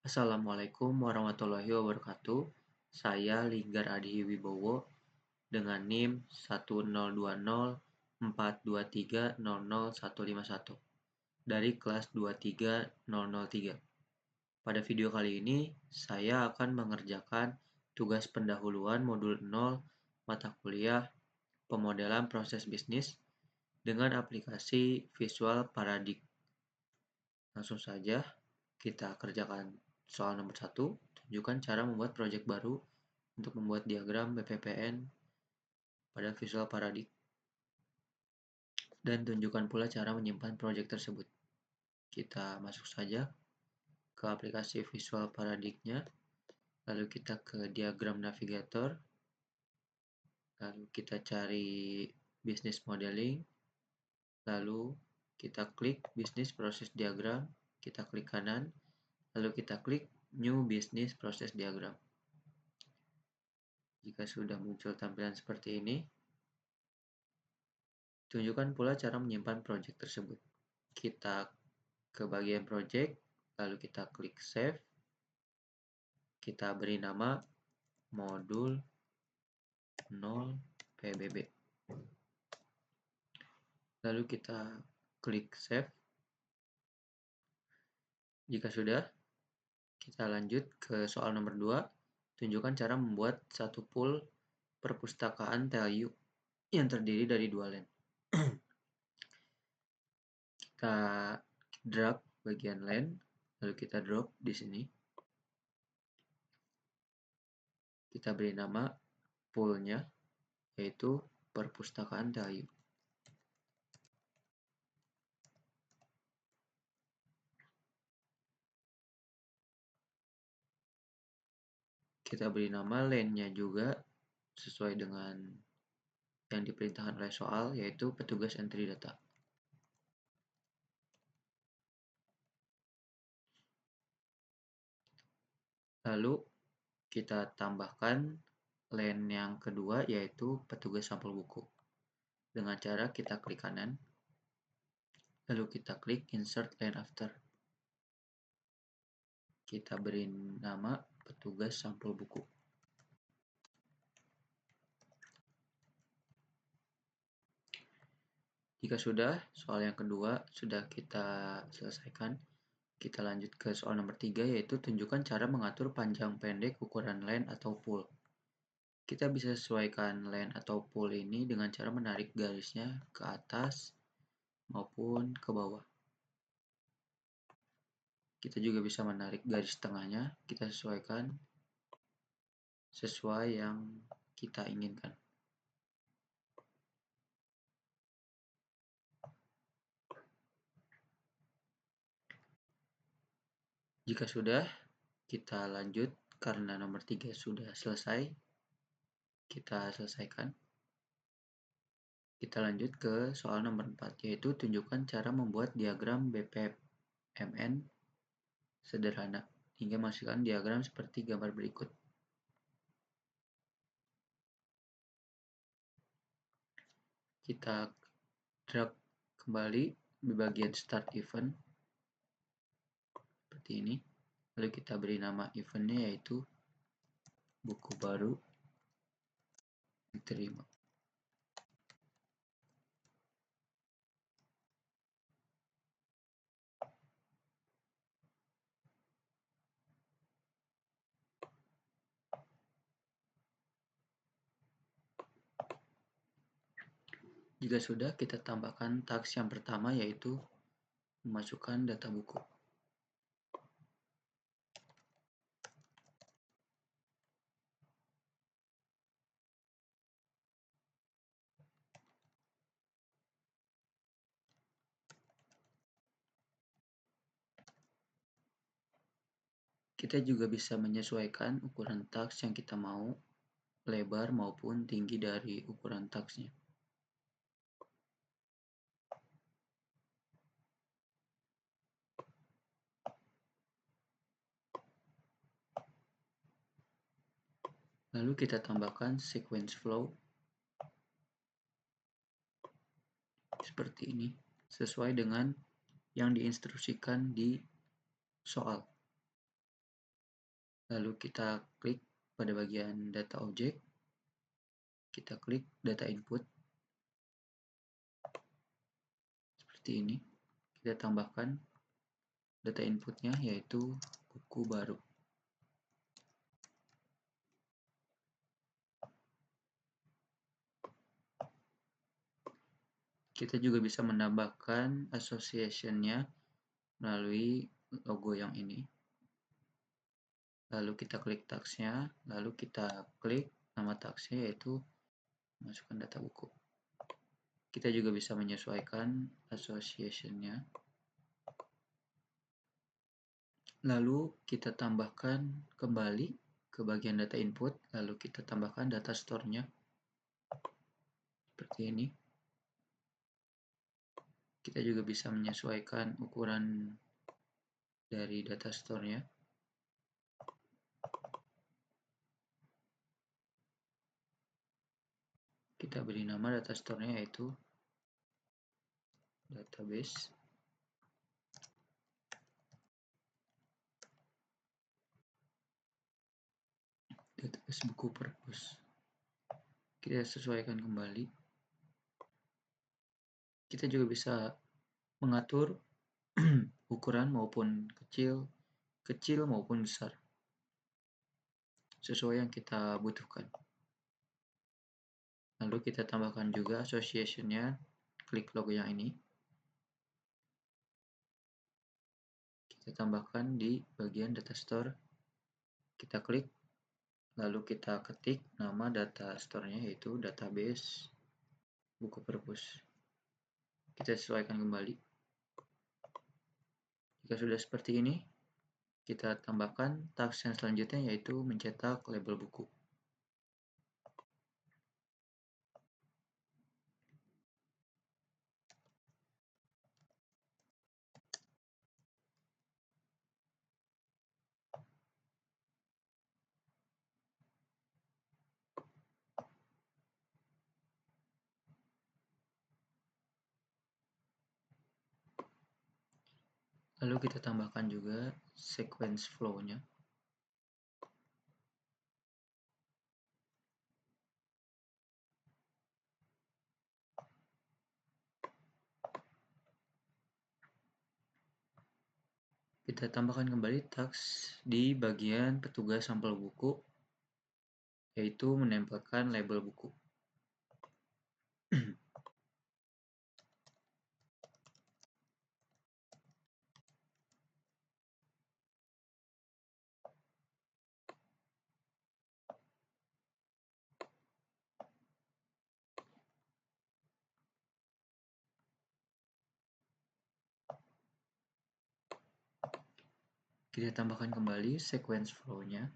Assalamualaikum warahmatullahi wabarakatuh. Saya Linggar Adi Wibowo dengan NIM 10204230051 dari kelas 23003. Pada video kali ini, saya akan mengerjakan tugas pendahuluan modul 0 mata kuliah Pemodelan Proses Bisnis dengan aplikasi Visual Paradigm. Langsung saja kita kerjakan soal nomor 1. Tunjukkan cara membuat proyek baru untuk membuat diagram BPPN pada Visual Paradigm. Dan tunjukkan pula cara menyimpan proyek tersebut. Kita masuk saja ke aplikasi Visual Paradigm-nya. Lalu kita ke diagram navigator. Lalu kita cari Business Modeling. Lalu kita klik Business Process Diagram. Kita klik kanan. Lalu kita klik New Business Process Diagram. Jika sudah muncul tampilan seperti ini, tunjukkan pula cara menyimpan proyek tersebut. Kita ke bagian proyek, lalu kita klik Save. Kita beri nama modul 0 PBB. Lalu kita klik Save. Jika sudah, kita lanjut ke soal nomor 2. Tunjukkan cara membuat satu pool perpustakaan TLU yang terdiri dari 2 len. Kita drag bagian len, lalu kita drop di sini. Kita beri nama poolnya, yaitu perpustakaan TLU. Kita beri nama len-nya juga sesuai dengan yang diperintahkan oleh soal, yaitu petugas entry data. Lalu kita tambahkan len yang kedua, yaitu petugas sampel buku. Dengan cara kita klik kanan, lalu kita klik Insert Line After. Kita beri nama petugas sampel buku. Jika sudah, soal yang kedua sudah kita selesaikan. Kita lanjut ke soal nomor 3, yaitu tunjukkan cara mengatur panjang pendek ukuran len atau pool. Kita bisa sesuaikan len atau pool ini dengan cara menarik garisnya ke atas maupun ke bawah. Kita juga bisa menarik garis tengahnya, kita sesuaikan sesuai yang kita inginkan. Jika sudah, kita lanjut karena nomor 3 sudah selesai. Kita selesaikan. Kita lanjut ke soal nomor 4, yaitu tunjukkan cara membuat diagram BPMN sederhana hingga menghasilkan diagram seperti gambar berikut. Kita drag kembali di bagian Start Event seperti ini. Lalu kita beri nama eventnya, yaitu buku baru diterima. Jika sudah, kita tambahkan task yang pertama, yaitu memasukkan data buku. Kita juga bisa menyesuaikan ukuran task yang kita mau, lebar maupun tinggi dari ukuran tasknya. Lalu kita tambahkan sequence flow seperti ini, sesuai dengan yang diinstruksikan di soal. Lalu kita klik pada bagian data objek, kita klik data input, seperti ini. Kita tambahkan data inputnya, yaitu buku baru. Kita juga bisa menambahkan association-nya melalui logo yang ini. Lalu kita klik tagsnya, lalu kita klik nama tagsnya, yaitu masukkan data buku. Kita juga bisa menyesuaikan association-nya. Lalu kita tambahkan kembali ke bagian data input, lalu kita tambahkan data store-nya seperti ini. Kita juga bisa menyesuaikan ukuran dari data store-nya. Kita beri nama data store-nya, yaitu database. Database buku perpus. Kita sesuaikan kembali. Kita juga bisa mengatur ukuran maupun kecil maupun besar, sesuai yang kita butuhkan. Lalu kita tambahkan juga association-nya, klik logo yang ini. Kita tambahkan di bagian data store. Kita klik, lalu kita ketik nama data store-nya, yaitu database buku perpus. Kita sesuaikan kembali. Jika sudah seperti ini, kita tambahkan task yang selanjutnya, yaitu mencetak label buku. Lalu kita tambahkan juga sequence flow-nya. Kita tambahkan kembali task di bagian petugas sampel buku, yaitu menempelkan label buku. Kita tambahkan kembali sequence flow-nya.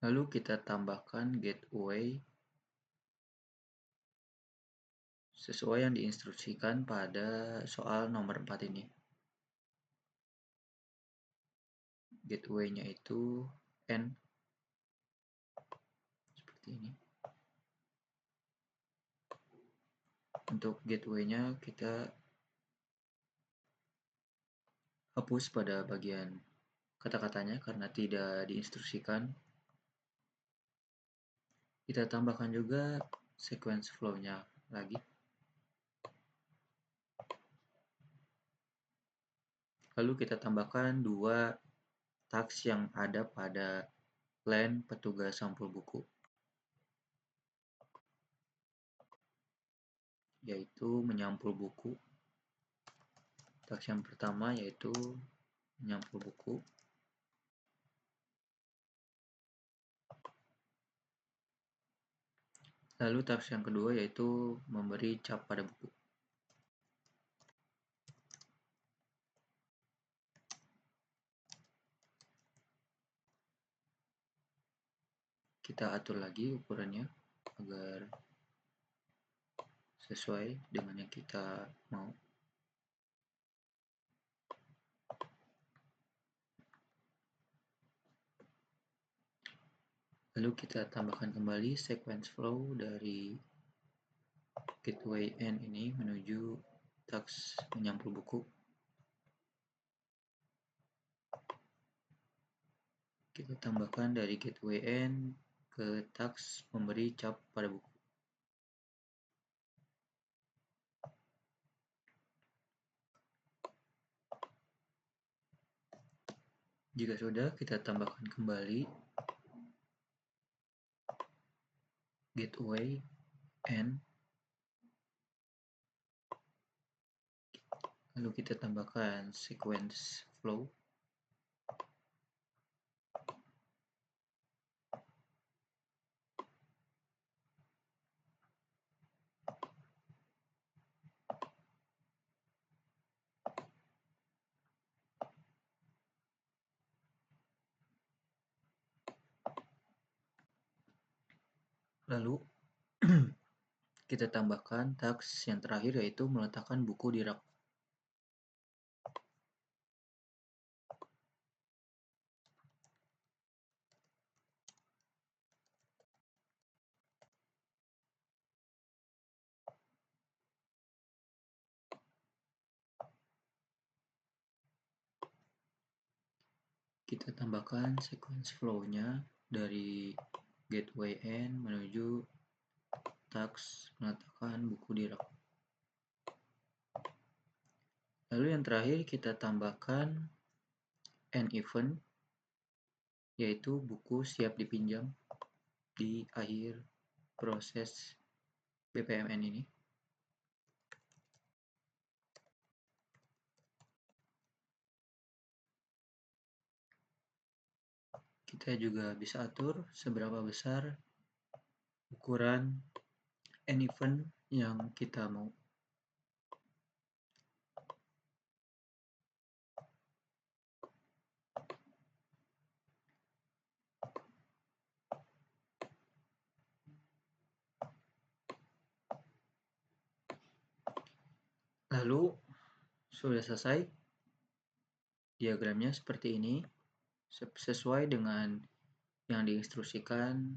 Lalu kita tambahkan gateway sesuai yang diinstruksikan pada soal nomor 4 ini. Gateway-nya itu N, seperti ini. Untuk gateway-nya kita hapus pada bagian kata-katanya karena tidak diinstruksikan. Kita tambahkan juga sequence flow-nya lagi. Lalu kita tambahkan dua task yang ada pada line petugas sampul buku, yaitu menyampul buku. Task yang pertama yaitu menyampul buku. Lalu task yang kedua yaitu memberi cap pada buku. Kita atur lagi ukurannya agar sesuai dengan yang kita mau. Lalu kita tambahkan kembali sequence flow dari gateway N ini menuju taks menyampul buku. Kita tambahkan dari gateway N ke taks memberi cap pada buku. Jika sudah, kita tambahkan kembali gateway N, lalu kita tambahkan sequence flow. Lalu kita tambahkan taks yang terakhir, yaitu meletakkan buku di rak. Kita tambahkan sequence flow-nya dari gateway N menuju taks meletakkan buku di rak. Lalu yang terakhir kita tambahkan end event, yaitu buku siap dipinjam di akhir proses BPMN ini. Kita juga bisa atur seberapa besar ukuran end event yang kita mau. Lalu sudah selesai. Diagramnya seperti ini, sesuai dengan yang diinstruksikan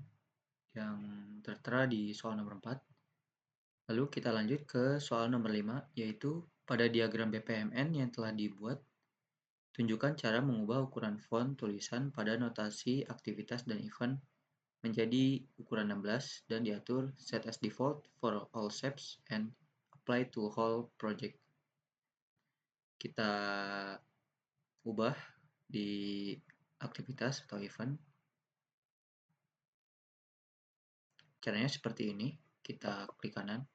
yang tertera di soal nomor 4. Lalu kita lanjut ke soal nomor 5, yaitu pada diagram BPMN yang telah dibuat, tunjukkan cara mengubah ukuran font tulisan pada notasi aktivitas dan event menjadi ukuran 16 dan diatur set as default for all shapes and apply to whole project. Kita ubah di aktivitas atau event. Caranya seperti ini, kita klik kanan.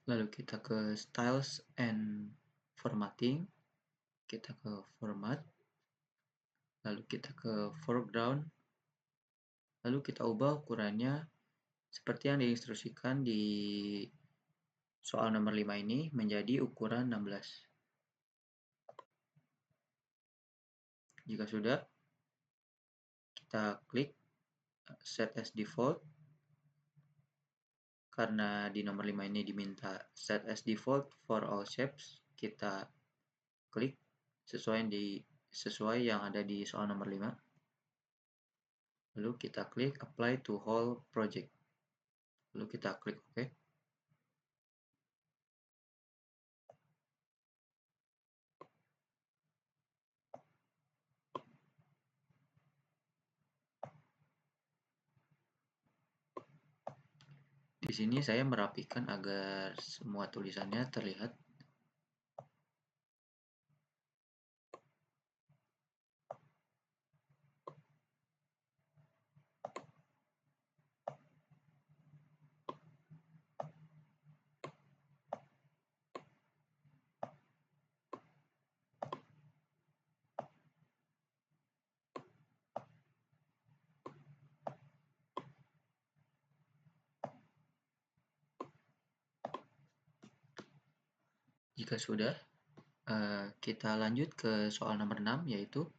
Lalu kita ke styles and formatting, kita ke format, lalu kita ke foreground, lalu kita ubah ukurannya seperti yang diinstruksikan di soal nomor 5 ini menjadi ukuran 16. Jika sudah, kita klik set as default. Karena di nomor 5 ini diminta set as default for all shapes, kita klik sesuai yang ada di soal nomor 5. Lalu kita klik apply to whole project. Lalu kita klik OK. Di sini saya merapikan agar semua tulisannya terlihat. Jika sudah, kita lanjut ke soal nomor 6, yaitu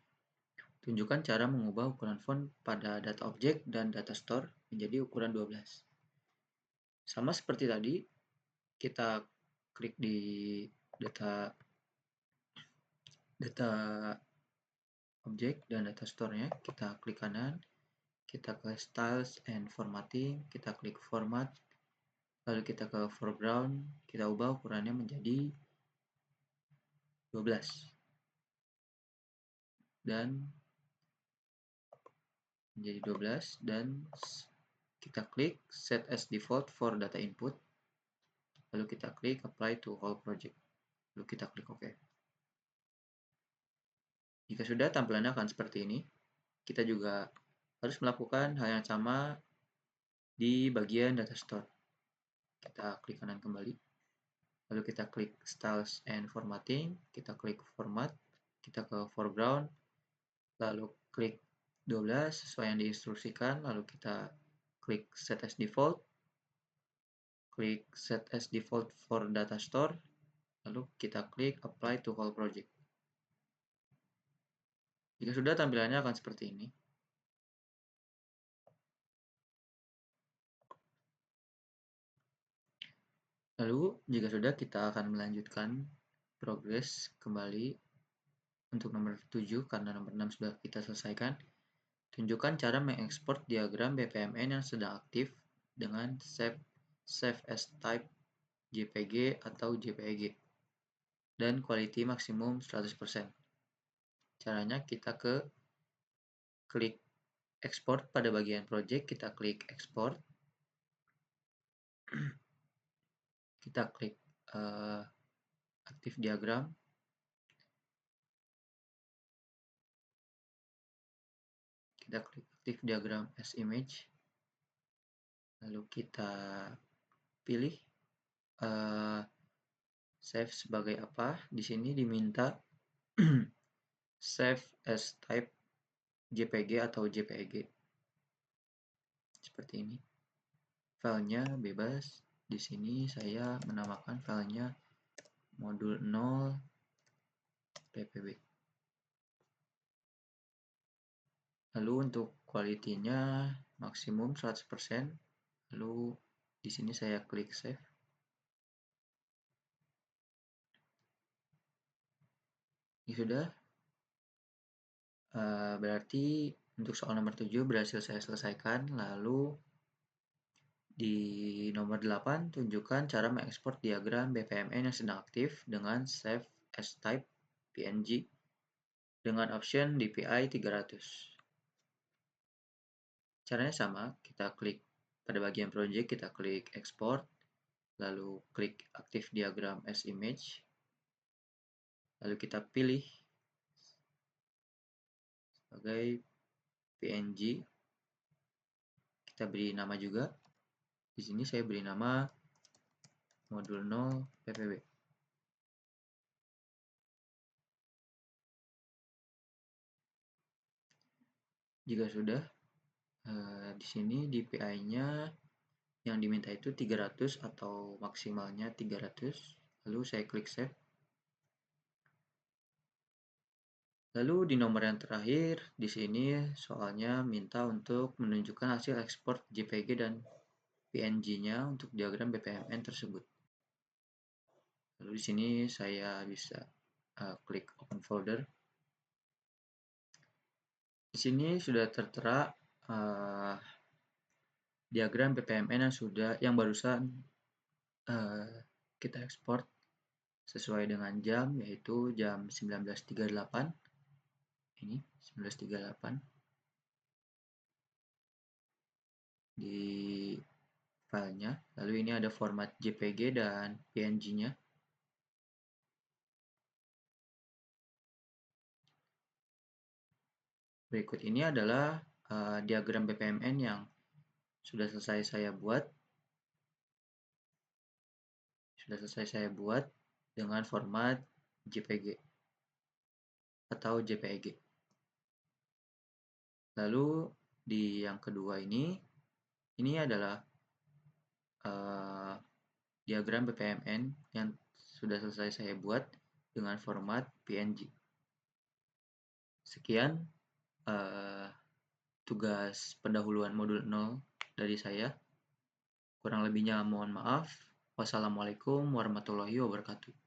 tunjukkan cara mengubah ukuran font pada data objek dan data store menjadi ukuran 12. Sama seperti tadi, kita klik di data objek dan data store-nya. Kita klik kanan, kita ke styles and formatting, kita klik format, lalu kita ke foreground, kita ubah ukurannya menjadi 12 dan menjadi 12 dan kita klik set as default for data input, lalu kita klik apply to whole project, lalu kita klik OK. Jika sudah, tampilannya akan seperti ini. Kita juga harus melakukan hal yang sama di bagian data store. Kita klik kanan kembali, lalu kita klik styles and formatting, kita klik format, kita ke foreground, lalu klik 12 sesuai yang diinstruksikan, lalu kita klik set as default, klik set as default for data store, lalu kita klik apply to whole project. Jika sudah, tampilannya akan seperti ini. Lalu, jika sudah, kita akan melanjutkan progres kembali untuk nomor 7 karena nomor 6 sudah kita selesaikan. Tunjukkan cara mengekspor diagram BPMN yang sedang aktif dengan save as type JPG atau JPEG dan quality maksimum 100%. Caranya kita klik export pada bagian project, kita klik export, kita klik aktif diagram, kita klik aktif diagram as image, lalu kita pilih save sebagai apa. Di sini diminta save as type JPG atau JPEG seperti ini. Filenya bebas. Di sini saya menamakan filenya modul 0 ppb. Lalu untuk quality-nya maksimum 100%. Lalu di sini saya klik save. Ini sudah. Berarti untuk soal nomor 7 berhasil saya selesaikan. Lalu di nomor 8, tunjukkan cara mengekspor diagram BPMN yang sedang aktif dengan save as type PNG dengan option DPI 300. Caranya sama, kita klik pada bagian project, kita klik export, lalu klik aktif diagram as image, lalu kita pilih sebagai PNG, kita beri nama juga. Di sini saya beri nama modul 0 ppb. Jika sudah, di sini DPI-nya yang diminta itu 300 atau maksimalnya 300. Lalu saya klik save. Lalu di nomor yang terakhir, di sini soalnya minta untuk menunjukkan hasil ekspor JPG dan PNG-nya untuk diagram BPMN tersebut. Lalu di sini saya bisa klik open folder. Di sini sudah tertera diagram BPMN yang barusan kita ekspor sesuai dengan jam, yaitu jam 19.38. Ini 19.38 di filenya. Lalu ini ada format JPG dan PNG-nya. Berikut ini adalah diagram BPMN yang sudah selesai saya buat. Dengan format JPG atau JPEG. Lalu di yang kedua ini adalah diagram BPMN yang sudah selesai saya buat dengan format PNG. Sekian tugas pendahuluan modul 0 dari saya. Kurang lebihnya mohon maaf. Wassalamualaikum warahmatullahi wabarakatuh.